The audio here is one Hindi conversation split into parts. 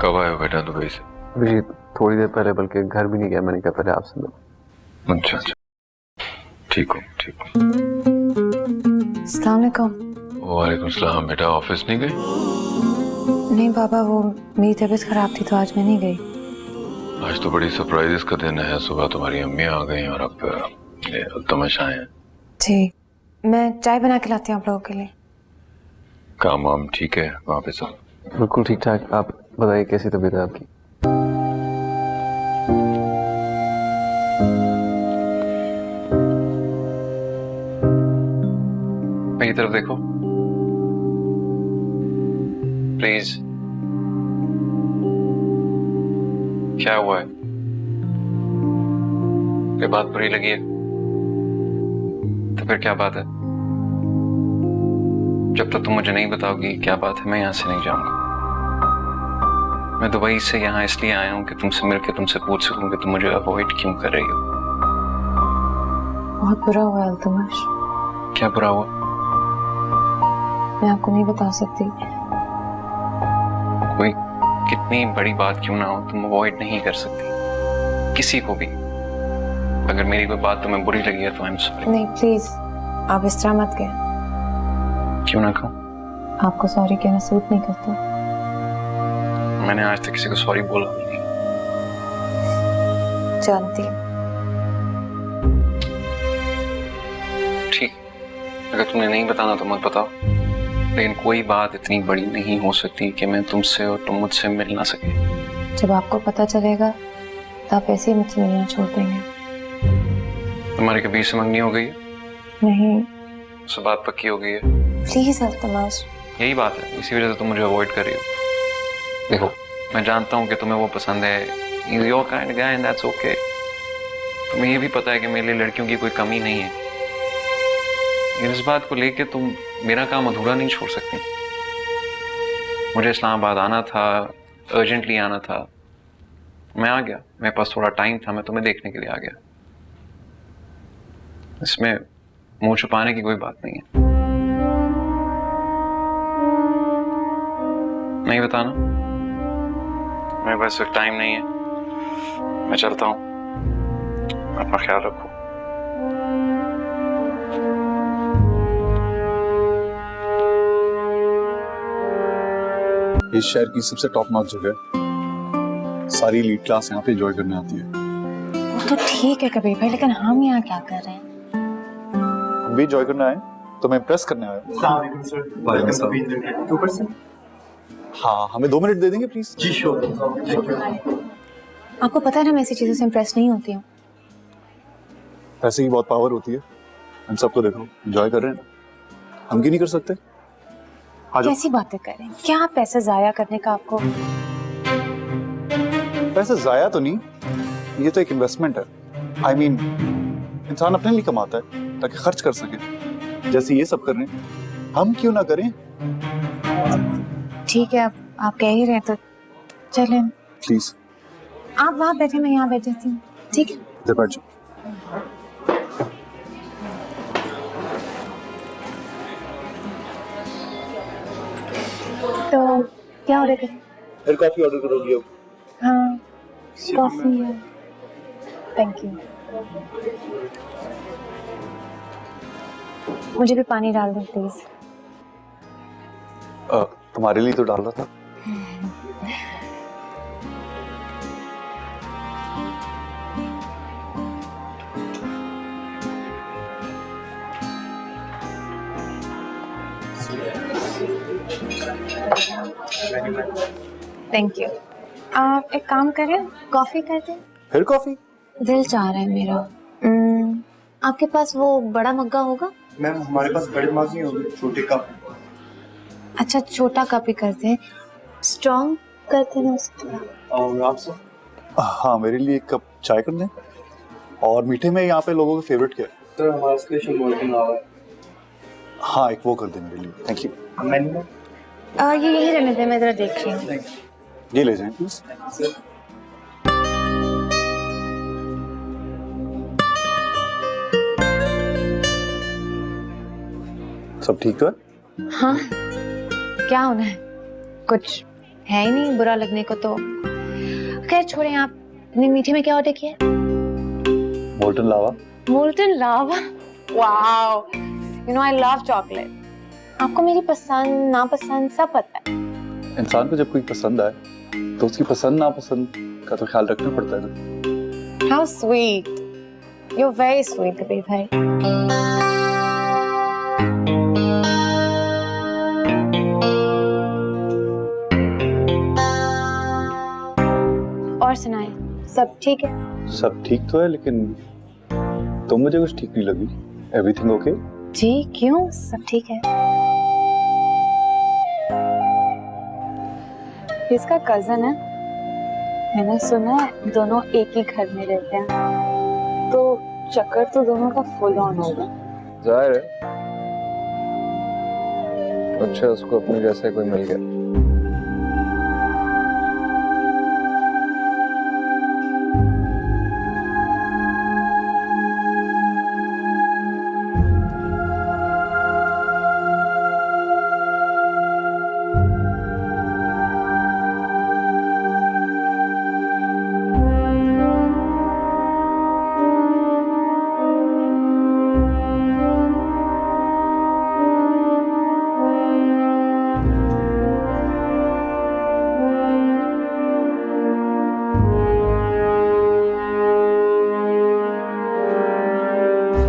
कब आए हो बेटा दुबई से? अभी थोड़ी देर पहले, बल्कि घर भी नहीं गया, मैंने कहा पहले आपसे मिल। अच्छा अच्छा, ठीक हो ठीक हो। अस्सलाम वालेकुम। वालेकुम सलाम। बेटा ऑफिस नहीं गई? नहीं पापा, वो मेरी तबीयत खराब थी तो आज मैं नहीं गई। आज तो बड़ी सरप्राइजेस का दिन है। सुबह तुम्हारी अम्मी आ गई और अब ये तमाशा है। जी, मैं चाय बना के लाती हूँ आप लोगों के लिए। काम वाम ठीक है वहाँ पे सब? बिल्कुल ठीक ठाक। आप बताइए कैसी तबीयत है आपकी? मेरी तरफ देखो प्लीज। क्या हुआ है? ये बात बुरी लगी है तो फिर क्या बात है? जब तक तुम मुझे नहीं बताओगी क्या बात है, मैं यहाँ से नहीं जाऊंगा। मैं दुबई से यहाँ इसलिए आया हूँ कि तुमसे मिलकर तुमसे पूछ सकूं कि तुम मुझे अवॉइड क्यों कर रही हो। बहुत बुरा हुआ अल्तमश। क्या बुरा हुआ? मैं आपको नहीं बता सकती। कोई कितनी बड़ी बात क्यों ना हो, तुम अवॉइड नहीं कर सकती किसी को भी। अगर मेरी कोई बात तुम्हें बुरी लगी है तो आई एम सॉरी। नहीं प्लीज, आप इस तरह मत कहें। क्यों ना कहूँ? आपको सॉरी कहना सूट नहीं करता। मैंने आज तक किसी को सॉरी बोला भी नहीं। जानती हूँ। ठीक, अगर तुमने नहीं बताना तो मत बताओ, लेकिन कोई बात इतनी बड़ी नहीं हो सकती कि मैं तुमसे और तुम मुझसे मिल ना सके। जब आपको पता चलेगा तो आप ऐसे ही मुझसे मिलना छोड़ देंगे। तुम्हारी कभी से मंगनी हो गई है? नहीं। उससे बात पक्की हो गई है? प्लीज अल्तमश। यही बात है, इसी वजह से तुम मुझे अवॉइड कर रही हो। देखो, मैं जानता हूँ कि तुम्हें वो पसंद है, He's your kind of guy and that's okay। तुम्हें ये भी पता है कि मेरे लिए लड़कियों की कोई कमी नहीं है, लेकिन इस बात को लेके तुम मेरा काम अधूरा नहीं छोड़ सकती। मुझे इस्लामाबाद आना था, अर्जेंटली आना था, मैं आ गया। मेरे पास थोड़ा टाइम था, मैं तुम्हें देखने के लिए आ गया। इसमें मुंह छुपाने की कोई बात नहीं है। नहीं बताना? मेरे पास वक्त टाइम नहीं है, मैं चलता हूँ। अपना ख्याल रखो। इस शहर की सबसे टॉप नॉच जगह, सारी लीड क्लास यहाँ पे एंजॉय करने आती है। वो तो ठीक है कबीर भाई, लेकिन हम यहाँ क्या कर रहे हैं? हम भी एंजॉय करने आए, तो मैं इम्प्रेस करने आया। हाँ, हमें 2 मिनट दे देंगे प्लीज? Ji sure. आपको पता है ना मैं ऐसी चीजों से इम्प्रेस नहीं होती हूँ। पैसे की बहुत पावर होती है। हम सबको देखो एंजॉय कर रहे हैं, हम क्यों नहीं कर सकते? कैसी बातें करें? क्या पैसे जाया करने का आपको? पैसे जाया तो नहीं, ये तो एक इन्वेस्टमेंट है। आई मीन, इंसान अपने लिए कमाता है ताकि खर्च कर सके। जैसे ये सब कर रहे हैं, हम क्यों ना करें? ठीक है, आप कह ही रहे हैं तो चलें। प्लीज आप वहाँ बैठे, मैं यहाँ बैठ जाती हूँ। ठीक है? इधर बैठ जाओ। तो क्या ऑर्डर करें? फिर कॉफी ऑर्डर करोगी अब? हाँ, कॉफी है। Thank you. मुझे भी पानी डाल दो प्लीज। तुम्हारे लिए तो डाल रहा था। Thank you. आप एक काम करें, कॉफी कर दें। फिर कॉफी? दिल चाह रहा है मेरा। आपके पास वो बड़ा मग्गा होगा? मैम हमारे पास बड़े मग नहीं होंगे, छोटे कप। अच्छा, छोटा कप ही करते हैं। स्ट्रॉन्ग करते हैं उसको। और आप सर? हाँ, मेरे लिए 1 कप चाय कर दें। और मीठे में यहाँ पे लोगों का फेवरेट क्या है? सर हमारा स्पेशल मोल्डिंग आवा है। हाँ, एक वो कर दें मेरे लिए। Thank you. मेन्यू ये यही रहने दे, मैं जरा देख रही हूँ। ये ले जाएं प्लीज। सब ठीक है? हाँ, क्या होना है? कुछ है ही नहीं बुरा लगने को तो। खैर छोड़ें, आप अपने मीठे में क्या ऑर्डर किया? Molten lava. Molten lava, wow, you know I love chocolate. आपको मेरी पसंद नापसंद सब पता है। इंसान को जब कोई पसंद आए तो उसकी पसंद नापसंद का तो ख्याल रखना पड़ता है ना। How sweet, you are very sweet Kabir भाई। और सुनाए, सब ठीक है? सब ठीक तो है, लेकिन तुम मुझे कुछ ठीक नहीं लगी। Everything okay? जी क्यों, सब ठीक है। इसका कजन है, मैंने सुना है दोनों एक ही घर में रहते हैं, तो चक्कर तो दोनों का फुल ऑन होगा। जाहिर है। अच्छा, उसको अपने जैसे कोई मिल गया।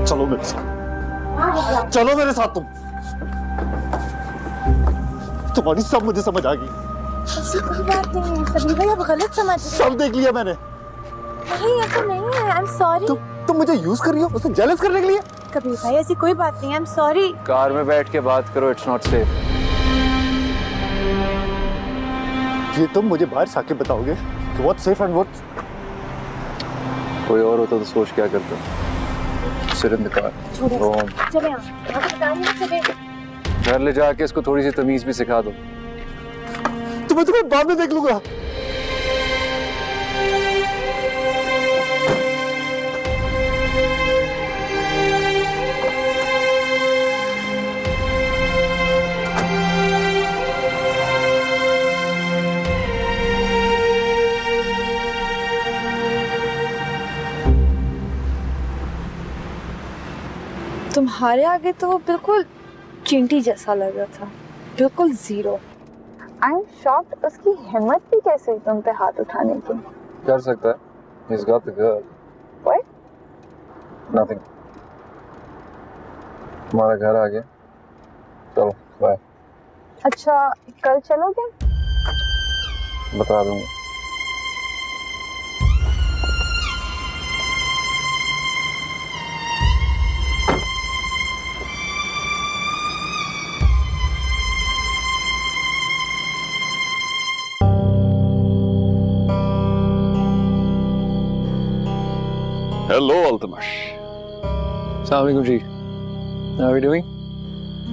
चलो मेरे साथ, चलो मेरे साथ। तुम्हारी सब मुझे समझ आ गई। ऐसी कोई बात नहीं है सभी भाई, आप गलत समझ रहे सब देख लिया मैंने। हैं। नहीं ऐसा नहीं है, आई एम सॉरी। तुम मुझे यूज कर रही हो उसे जेलस करने के लिए? कबीर भाई ऐसी कोई बात नहीं है, आई एम सॉरी। कार में बैठ के बात करो, इट्स नॉट सेफ। ये तुम मुझे बाहर से आके बताओगे कि व्हाट सेफ एंड व्हाट? कोई और होता तो सोच क्या करता। सिर इन द कार। चले यहाँ पे बता नहीं चले। घर ले जाके इसको थोड़ी सी तमीज भी सिखा दो। तुम्हें बाद में देख लूंगा। तुम्हारे आगे तो वो बिल्कुल चींटी जैसा लग रहा था, बिल्कुल जीरो। आई एम शॉक्ड, उसकी हिम्मत भी कैसे हुई तुम पे हाथ उठाने की? कर सकता है। He's got the girl. What? Nothing. हमारा घर आ गया। चलो बाय। अच्छा, कल चलोगे? बता दूंगा। हेलो अल्तमश। अस्सलाम वालेकुम जी। How are you doing?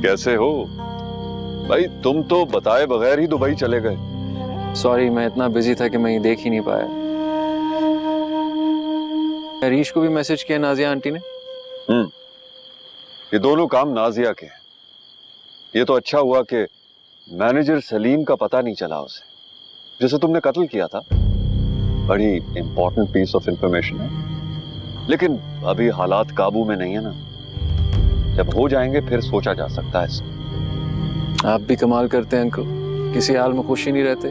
कैसे हो भाई? तुम तो बताए बगैर ही दुबई चले गए। सॉरी, मैं इतना बिजी था कि मैं ये देख ही नहीं पाया। हरीश को भी मैसेज किया नाजिया आंटी ने। ये दोनों काम नाजिया के हैं। ये तो अच्छा हुआ कि मैनेजर सलीम का पता नहीं चला उसे, जिसे तुमने कत्ल किया था। बड़ी इंपॉर्टेंट पीस ऑफ इंफॉर्मेशन है, लेकिन अभी हालात काबू में नहीं है ना। जब हो जाएंगे फिर सोचा जा सकता है इसको। आप भी कमाल करते हैं अंकल, किसी हाल में खुश ही नहीं रहते।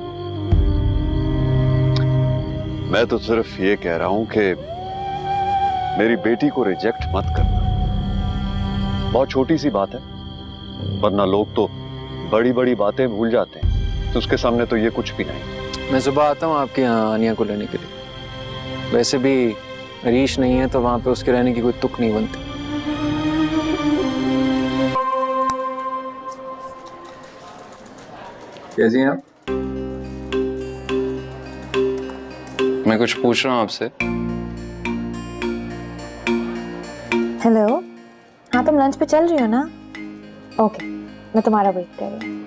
मैं तो सिर्फ ये कह रहा हूं कि मेरी बेटी को रिजेक्ट मत करना। बहुत छोटी सी बात है, वरना लोग तो बड़ी बड़ी बातें भूल जाते हैं, तो उसके सामने तो ये कुछ भी नहीं। मैं सुबह आता हूँ आपके यहाँ आनिया को लेने के लिए। वैसे भी हरीश नहीं है तो वहां पे उसके रहने की कोई तुक नहीं बनती। कैसी हैं आप? मैं कुछ पूछ रहा हूँ आपसे। हेलो, हाँ तुम लंच पे चल रही हो ना? ओके, मैं तुम्हारा वेट कर रही हूँ।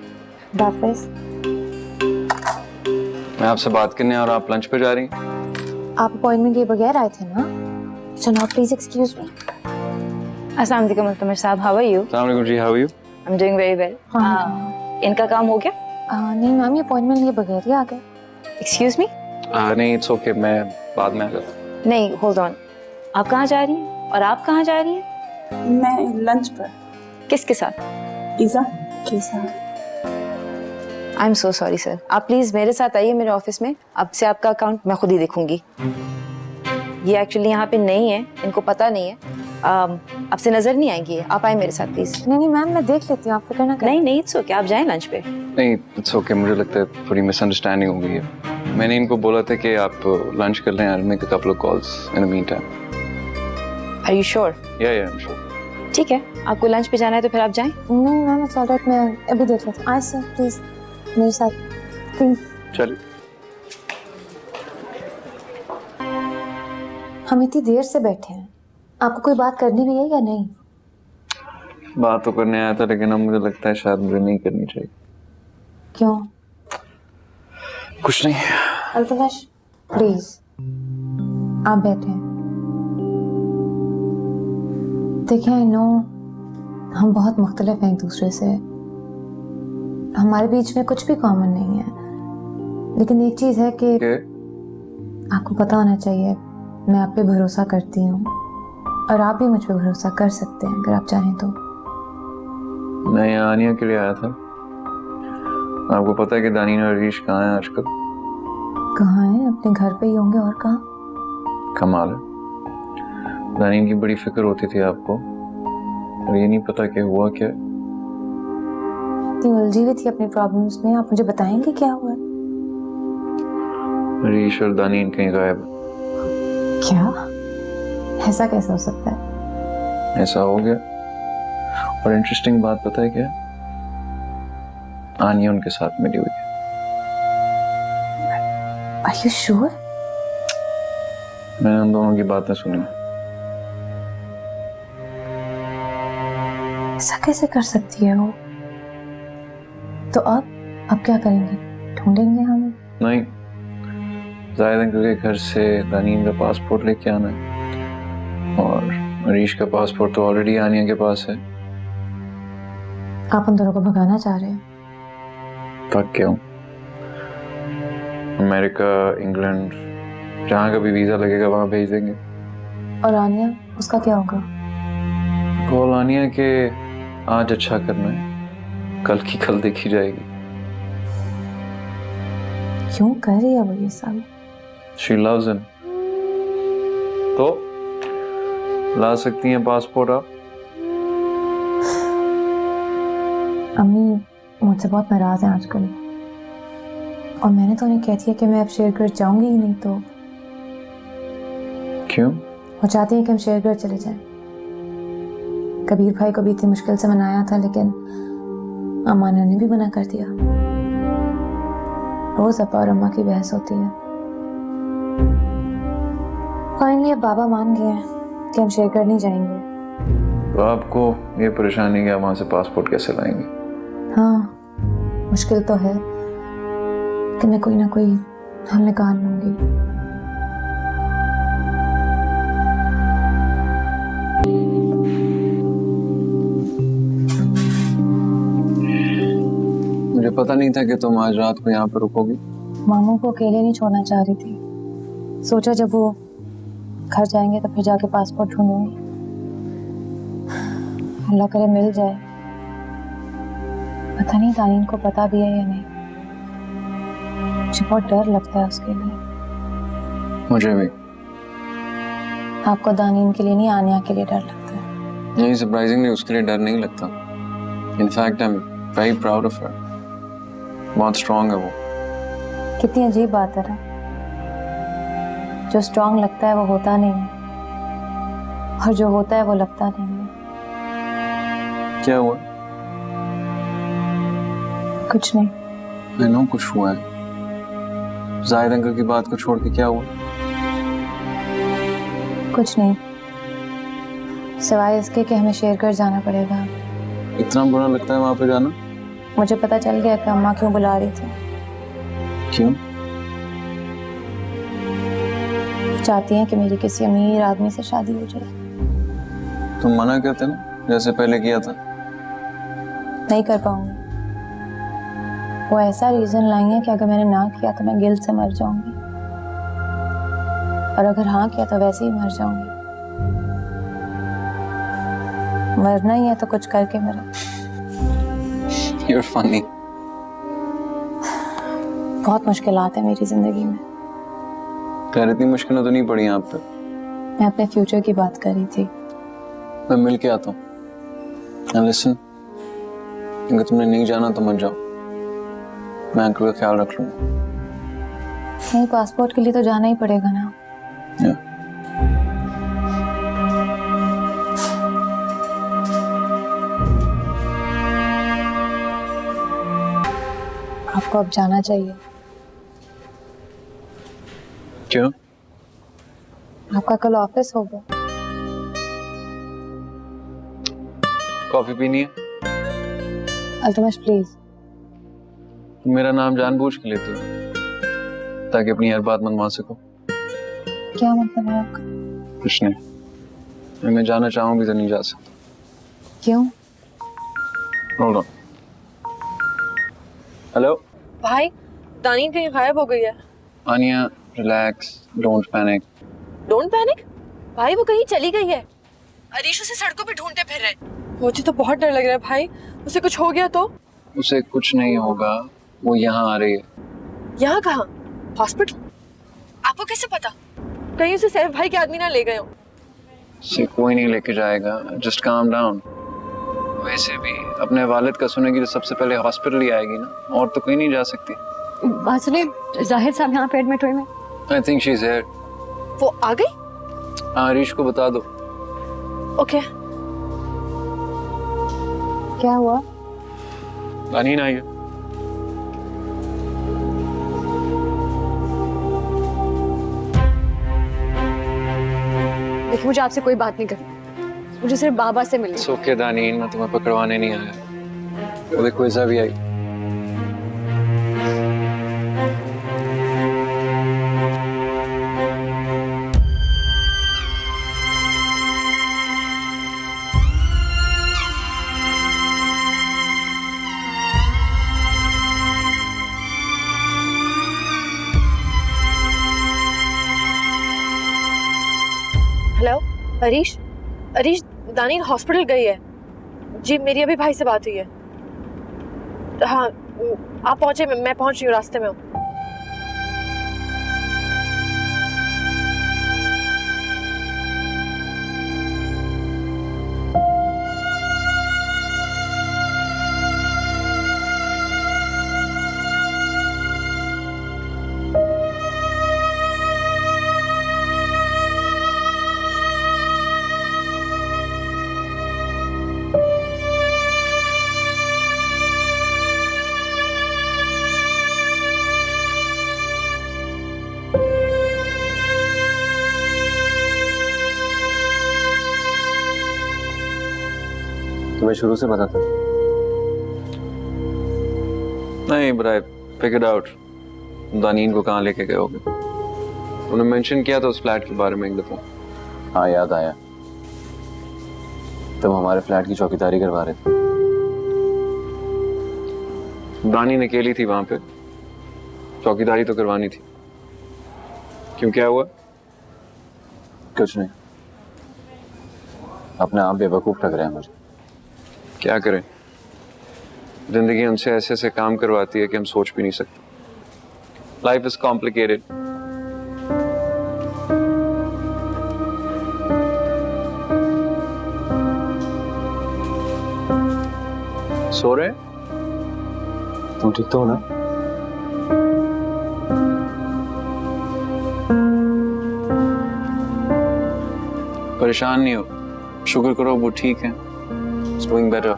हाफिज़। मैं आपसे बात करने और आप लंच पे जा रही हैं? आप अपॉइंटमेंट लिए बगैर आए थे ना? So now please excuse me. अस्सलाम वालेकुम अल्तमश साहब, हाउ आर यू? अस्सलाम वालेकुम जी, how are you? I am doing very well. इनका काम हो गया? नहीं मैम, ये अपॉइंटमेंट लिए बगैर ही आ गए। Excuse me. नहीं इट्स ओके, मैं बाद में आ जाता हूँ। नहीं, होल्ड ऑन। आप कहाँ जा रही हैं और आप कहाँ जा रही हैं? मैं लंच पर किसके साथ? ईज़ा के साथ। I am so sorry sir, आप प्लीज मेरे साथ आइए मेरे ऑफिस में। अब से आपका अकाउंट मैं खुद ही देखूंगी। ये एक्चुअली यहाँ पे नहीं है, इनको पता नहीं है। अब से नजर नहीं आएंगी। आप आए मेरे साथ प्लीज। नहीं मैम, मैं देख लेती हूँ, आप फिक्र ना करें। नहीं नहीं, इट्स ओके, आप जाएं लंच पे। नहीं इट्स ओके, मुझे लगता है थोड़ी मिसअंडरस्टैंडिंग हो गई है। मैंने इनको बोला था कि आप लंच कर लें, I will make a couple of calls in the mean time. Are you sure? या आई एम श्योर। ठीक है, आपको लंच पे जाना है तो फिर आप जाएं। नहीं मैम, इट्स ऑलराइट, मैं अभी देख लेती हूँ। आए सर प्लीज मेरे साथ प्लीज। चलिए। हम इतनी देर से बैठे हैं, आपको कोई बात करनी भी है या नहीं? बात तो करने आया था, लेकिन अब मुझे लगता है शायद मुझे नहीं करनी चाहिए। क्यों? कुछ नहीं। अल्तमश प्लीज आप बैठे हैं। देखिए आई नो हम बहुत मुख्तलिफ हैं एक दूसरे से, हमारे बीच में कुछ भी कॉमन नहीं है, लेकिन एक चीज है कि आपको पता होना चाहिए मैं आप पे भरोसा करती हूँ और आप भी मुझ पे भरोसा कर सकते हैं अगर आप चाहें तो। मैं यहाँ आनिया के लिए आया था। आपको पता है कि दानीन और हरीश कहाँ हैं आजकल? कहाँ हैं? अपने घर पे ही होंगे, और कहाँ? कमाल है, दानीन की बड़ी फिक्र होती थी आपको, और ये नहीं पता कि हुआ क्या। इतनी उलझी हुई थी अपनी प्रॉब्लम्स में, आप मुझे बताएंगे क्या हुआ? हरीश और दानीन कहीं गायब। क्या? ऐसा कैसे हो सकता है? ऐसा हो गया, और इंटरेस्टिंग बात पता है क्या? आनिया उनके साथ मिली हुई है। Are you sure? मैंने उन दोनों की बातें सुनी। ऐसा कैसे कर सकती है वो? तो अब क्या करेंगे? ढूंढेंगे हम? नहीं, जाहिद अंकल के घर से दानीन का पासपोर्ट लेके आना है, और हरीश का पासपोर्ट तो ऑलरेडी आनिया के पास है। आप उन दोनों को भगाना चाह रहे हैं? पक क्यों? अमेरिका, इंग्लैंड, जहाँ का भी वीजा लगेगा वहाँ भेज देंगे। और आनिया, उसका क्या होगा? कॉल आनिया के आज अच्छा करना है, कल की कल देखी जाएगी। क्यों कर रही है वो ये सब? She loves him। तो ला सकती हैं पासपोर्ट आप। अम्मी मुझसे बहुत नाराज हैं आजकल, और मैंने तो उन्हें कह दिया कि मैं अब शेरगढ़ जाऊंगी ही नहीं। तो क्यों? वो चाहती हैं कि हम शेरगढ़ चले जाएं। कबीर भाई को भी इतनी मुश्किल से मनाया था, लेकिन अमाना ने भी मना कर दिया। रोज अपा और अम्मा की बहस होती है। फाइनली अब बाबा मान गए हैं कि हम शेरगढ़ नहीं जाएंगे। तो आपको ये परेशानी है, वहां से पासपोर्ट कैसे लाएंगे? हाँ मुश्किल तो है, कि मैं कोई ना कोई हल निकाल लूंगी। मुझे पता नहीं था कि तुम आज रात को यहाँ पर रुकोगी। मामू को अकेले नहीं छोड़ना चाह रही थी, सोचा जब वो घर जाएंगे तो फिर जाके पासपोर्ट ढूंढूंगी। अल्लाह करे मिल जाए। पता नहीं दानीन को पता भी है या नहीं, मुझे बहुत डर लगता है उसके लिए। मुझे भी। आपको दानीन के लिए नहीं, आनिया के लिए डर लगता है? नहीं, सरप्राइजिंगली उसके लिए डर नहीं लगता। In fact I am very proud of her. बहुत स्ट्रांग है वो। कितनी अजीब बात है ना, जो स्ट्रांग लगता है वो होता नहीं है, और जो होता है वो लगता नहीं है। क्या हुआ? कुछ नहीं। मैं नो कुछ हुआ है। जाहिद अंकल की बात को छोड़ के क्या हुआ? कुछ नहीं, सिवाय इसके कि हमें शेरगढ़ जाना पड़ेगा। इतना बुरा लगता है वहां पे जाना? मुझे पता चल गया कि अम्मा क्यों बुला रही थी। क्यों? चाहती हैं कि मेरी किसी अमीर आदमी से शादी हो जाए। तुम मना करते ना, जैसे पहले किया था। नहीं कर पाऊंगी। वो ऐसा रीजन लाई है कि अगर मैंने ना किया तो मैं गिल्ट से मर जाऊंगी, और अगर हाँ किया तो वैसे ही मर जाऊंगी। मरना ही है तो कुछ करके मरो। You're funny. बहुत मुश्किलात है मेरी जिंदगी में। खैर इतनी मुश्किलें तो नहीं पड़ी आप पे। मैं अपने फ्यूचर की बात कर रही थी। मैं मिल के आता हूँ। And listen, अगर तुमने नहीं जाना तो मत जाओ, मैं अंकल का ख्याल रख लूंगा। नहीं, पासपोर्ट के लिए तो जाना ही पड़ेगा ना। Yeah. आपको अब जाना चाहिए। क्यों? आपका कल ऑफिस होगा। कॉफी पीनी है? अल्तमश प्लीज। तुम मेरा नाम जानबूझ के लेते हो ताकि अपनी हर बात मनवा सको। क्या मतलब है आपका? कुछ नहीं, मैं जाना चाहूँ भी तो नहीं जा सकता। क्यों? Hold on. हेलो भाई, दानी कहीं गायब हो गई है। Aaniya, relax, don't panic. Don't panic भाई, वो कहीं चली गई है। अरीश उसे सड़कों पे ढूंढते फिर रहे। मुझे तो बहुत डर लग रहा है भाई, उसे कुछ हो गया तो? उसे कुछ नहीं होगा, वो यहाँ आ रही है। यहाँ कहाँ? हॉस्पिटल? आपको कैसे पता? कहीं उसे सैफ भाई के आदमी ना ले गए हो। उसे कोई नहीं लेके जाएगा, जस्ट काम डाउन। वैसे भी अपने वालिद का सुनेगी तो सबसे पहले हॉस्पिटल ही आएगी ना, और तो कोई नहीं जा सकती। बात सुने, जाहिर साहब यहाँ पे एडमिट हुए हैं। I think she is here. वो आ गई? हाँ, हरीश को बता दो। ओके। क्या हुआ? दानीन आई है। देखिए, मुझे आपसे कोई बात नहीं करनी, मुझे सिर्फ बाबा से मिलना। It's okay, दानीन, मैं तुम्हें पकड़वाने नहीं आया। वो देखो इज़ा भी आई। हेलो अरीश, अरीश दानी हॉस्पिटल गई है जी। मेरी अभी भाई से बात हुई है। हाँ, आप पहुंचे? मैं पहुंच रही हूँ, रास्ते में हूँ। तुम्हें शुरू से पता था? नहीं, but I figured out दानीन को कहाँ लेके गए होगे। उन्होंने मेंशन किया था उस फ्लैट के बारे में एक दफा। हाँ, याद आया। तब हमारे फ्लैट की चौकीदारी करवा रहे थे। दानीन अकेली थी वहां पे, चौकीदारी तो करवानी थी। क्यों, क्या हुआ? कुछ नहीं, अपने आप बेवकूफ लग रहा है मुझे। क्या करें, जिंदगी हमसे ऐसे ऐसे काम करवाती है कि हम सोच भी नहीं सकते। Life is complicated. सो रहे? तुम ठीक तो हो ना? परेशान नहीं हो, शुक्र करो वो ठीक है। It's doing better.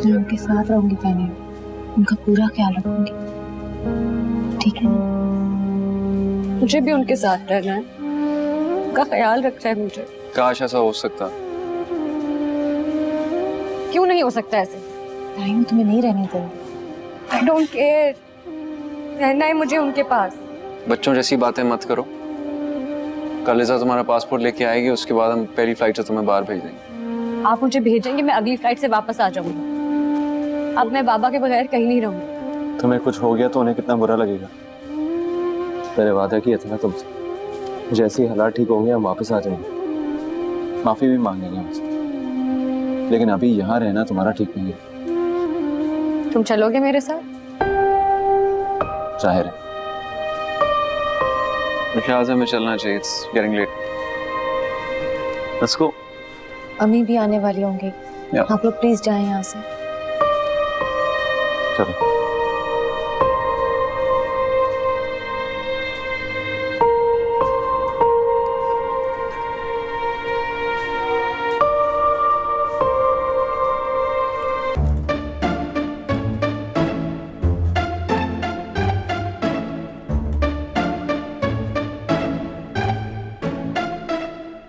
मैं उनके साथ रहूंगी तानी, उनका पूरा ख्याल रखूंगी, ठीक है? मुझे भी उनके साथ रहना है, उनका ख्याल रखना है मुझे। काश ऐसा हो सकता। क्यों नहीं हो सकता ऐसे? तानी, मैं तुम्हें नहीं रहने दूंगी। आई डोंट केयर, रहना है मुझे उनके पास। बच्चों जैसी बातें मत करो। कल इज़ा तुम्हारा पासपोर्ट लेके आएगी, उसके बाद हम पहली फ्लाइट से तुम्हें बाहर भेज देंगे। आप मुझे भेजेंगे, मैं अगली फ्लाइट से वापस आ जाऊंगी। अब मैं बाबा के बगैर कहीं नहीं रहूंगी। तुम्हें कुछ हो गया तो उन्हें कितना बुरा लगेगा। मैंने वादा किया था ना तुमसे, जैसे ही हालात ठीक होंगे हम वापस आ जाएंगे, माफी भी मांगेंगे हमसे। लेकिन अभी यहाँ रहना तुम्हारा ठीक नहीं है। तुम चलोगे मेरे साथ? जाहिर है। मेरे ख्याल से हमें चलना चाहिए, it's getting late. Let's go. अम्मी भी आने वाली होंगी, Yeah. आप लोग प्लीज जाएं यहाँ से। चलो।